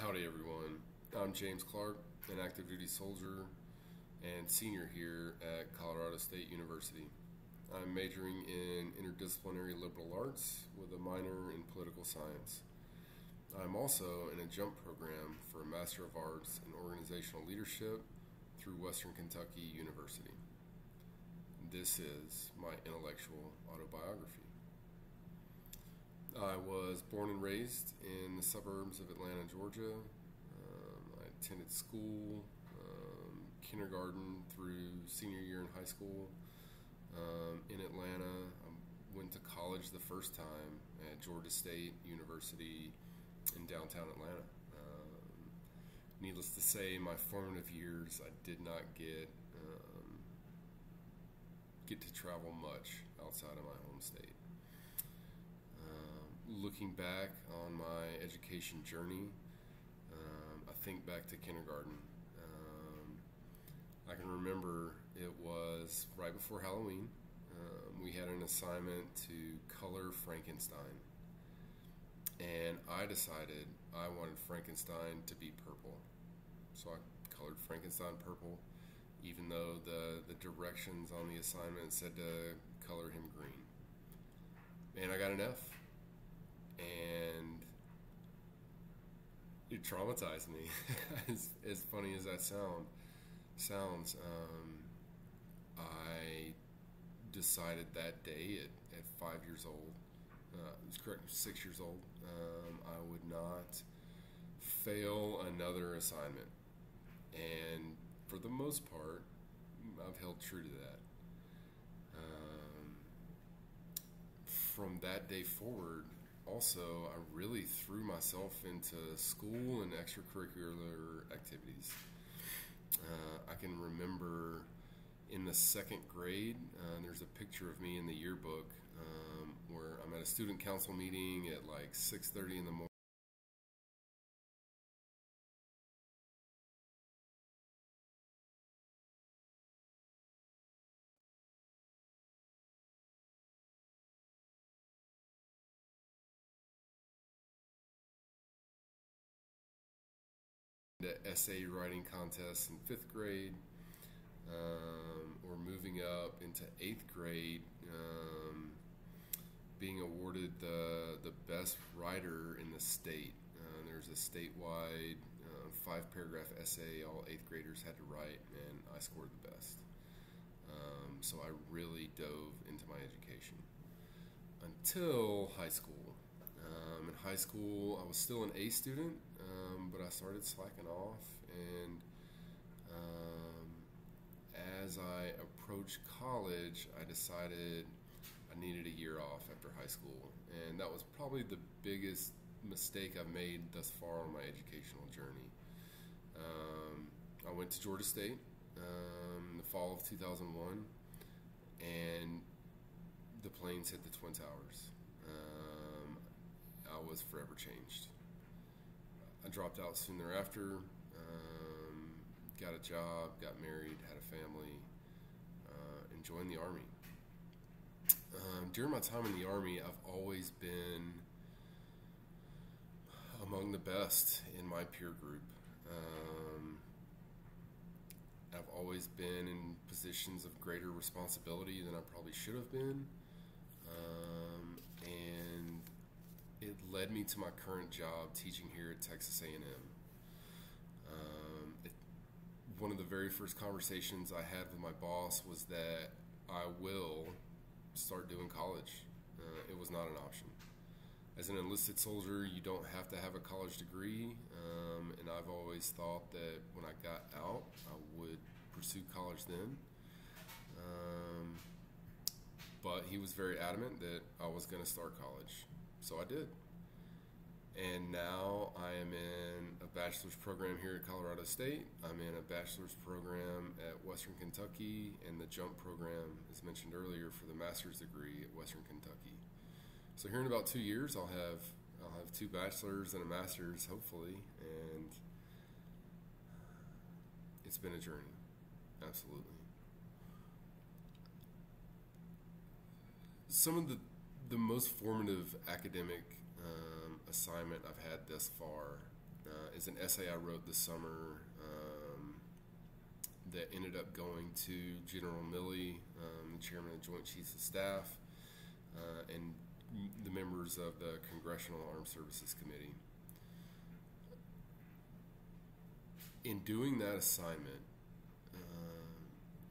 Howdy everyone, I'm James Clark, an active duty soldier and senior here at Colorado State University. I'm majoring in interdisciplinary liberal arts with a minor in political science. I'm also in a jump program for a Master of Arts in Organizational Leadership through Western Kentucky University. This is my intellectual autobiography. I was born and raised in the suburbs of Atlanta, Georgia. I attended school, kindergarten through senior year in high school in Atlanta. I went to college the first time at Georgia State University in downtown Atlanta. Needless to say, my formative years, I did not get to travel much outside of my home state. Looking back on my education journey, I think back to kindergarten. I can remember it was right before Halloween. We had an assignment to color Frankenstein, and I decided I wanted Frankenstein to be purple. So I colored Frankenstein purple, even though the directions on the assignment said to color him green. And I got an F. And it traumatized me. as funny as that sounds, I decided that day at 5 years old, it was correct, 6 years old, I would not fail another assignment. And for the most part, I've held true to that. From that day forward, also, I really threw myself into school and extracurricular activities. I can remember in the second grade, there's a picture of me in the yearbook where I'm at a student council meeting at like 6:30 in the morning. The essay writing contest in fifth grade, or moving up into eighth grade, being awarded the best writer in the state. There's a statewide 5-paragraph essay all eighth graders had to write, and I scored the best. So I really dove into my education until high school. In high school, I was still an A student, but I started slacking off, and as I approached college, I decided I needed a year off after high school, and that was probably the biggest mistake I've made thus far on my educational journey. I went to Georgia State in the fall of 2001, and the planes hit the Twin Towers. I was forever changed. I dropped out soon thereafter, got a job, got married, had a family, and joined the Army. During my time in the Army, I've always been among the best in my peer group. I've always been in positions of greater responsibility than I probably should have been, and it led me to my current job teaching here at Texas A&M. One of the very first conversations I had with my boss was that I will start doing college. It was not an option. As an enlisted soldier, you don't have to have a college degree, and I've always thought that when I got out, I would pursue college then. But he was very adamant that I was going to start college, so I did. And now I am in a bachelor's program here at Colorado State. I'm in a bachelor's program at Western Kentucky, and the jump program, as mentioned earlier, for the master's degree at Western Kentucky. So here in about 2 years, I'll have 2 bachelors and a master's, hopefully, and it's been a journey, absolutely. Some of the most formative academic assignment I've had thus far is an essay I wrote this summer that ended up going to General Milley, the chairman of the Joint Chiefs of Staff, and the members of the Congressional Armed Services Committee. In doing that assignment,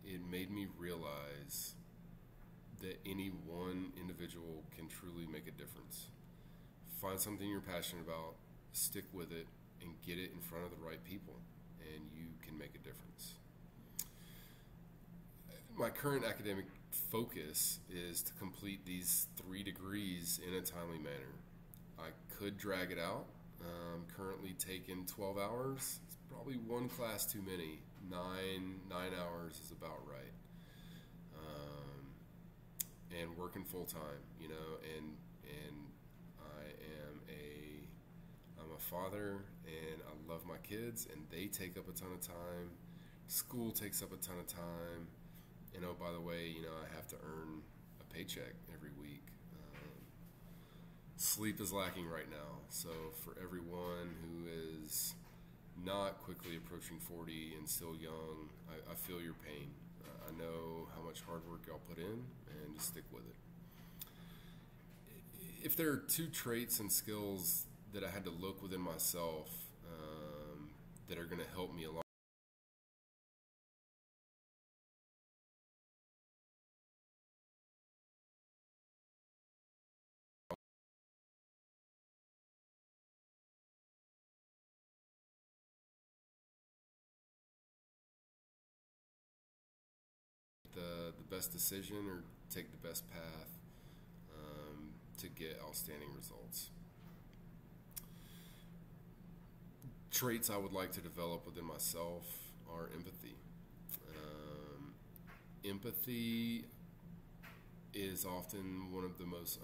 it made me realize that any one individual can truly make a difference. Find something you're passionate about, stick with it, and get it in front of the right people, and you can make a difference. My current academic focus is to complete these 3 degrees in a timely manner. I could drag it out. Currently taking 12 hours. It's probably one class too many. 9 hours is about right. And working full time, you know, and I'm a father, and I love my kids, and they take up a ton of time. School takes up a ton of time. And oh, by the way, you know, I have to earn a paycheck every week. Sleep is lacking right now. So for everyone who is not quickly approaching 40 and still young, I feel your pain. I know how much hard work y'all put in, and just stick with it. If there are 2 traits and skills that I had to look within myself that are going to help me along the best decision or take the best path to get outstanding results. Traits I would like to develop within myself are empathy. Empathy is often one of the most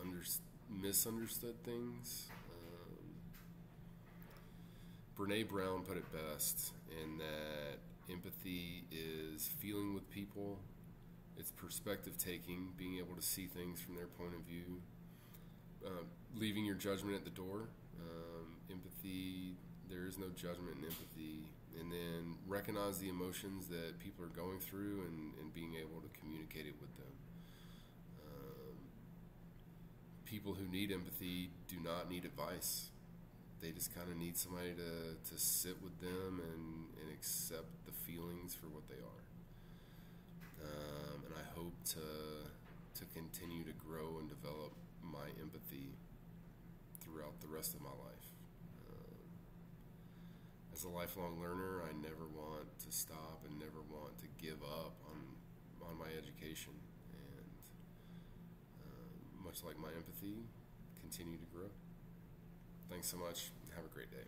misunderstood things. Brene Brown put it best in that empathy is feeling with people. It's perspective taking, being able to see things from their point of view, leaving your judgment at the door. Empathy, there is no judgment in empathy. And then recognize the emotions that people are going through and being able to communicate it with them. People who need empathy do not need advice. They just kind of need somebody to sit with them and accept the feelings for what they are. And I hope to continue to grow and develop my empathy throughout the rest of my life. As a lifelong learner, I never want to stop and never want to give up on my education. And much like my empathy, continue to grow. Thanks so much. Have a great day.